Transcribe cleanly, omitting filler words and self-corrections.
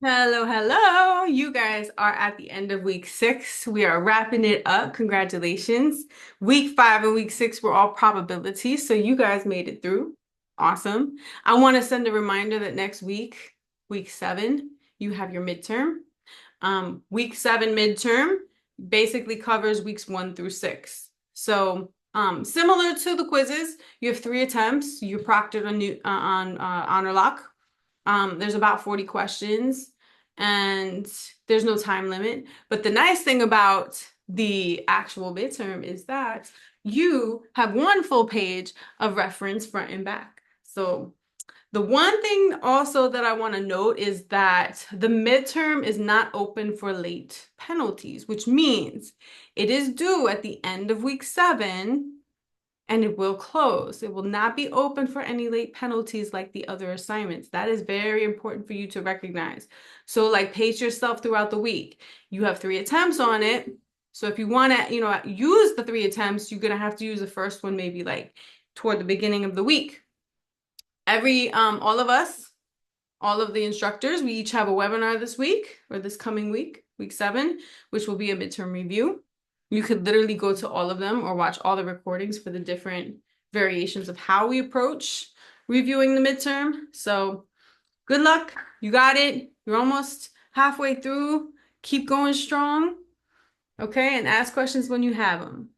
Hello, hello. You guys are at the end of week 6. We are wrapping it up. Congratulations. Week 5 and week 6 were all probabilities, so you guys made it through. Awesome. I want to send a reminder that next week, week 7, you have your midterm. Week 7 midterm basically covers weeks 1 through 6. So, similar to the quizzes, you have 3 attempts. You're proctored on honor lock. There's about 40 questions and there's no time limit. But the nice thing about the actual midterm is that you have one full page of reference front and back. So the one thing also that I want to note is that the midterm is not open for late penalties, which means it is due at the end of week 7 and it will close. It will not be open for any late penalties like the other assignments. That is very important for you to recognize. So like pace yourself throughout the week. You have 3 attempts on it. So if you want to, use the 3 attempts, you're going to have to use the first one maybe like toward the beginning of the week. All of us, all of the instructors, we each have a webinar this week or this coming week, week 7, which will be a midterm review. You could literally go to all of them or watch all the recordings for the different variations of how we approach reviewing the midterm. So good luck. You got it. You're almost halfway through. Keep going strong. Okay, and ask questions when you have them.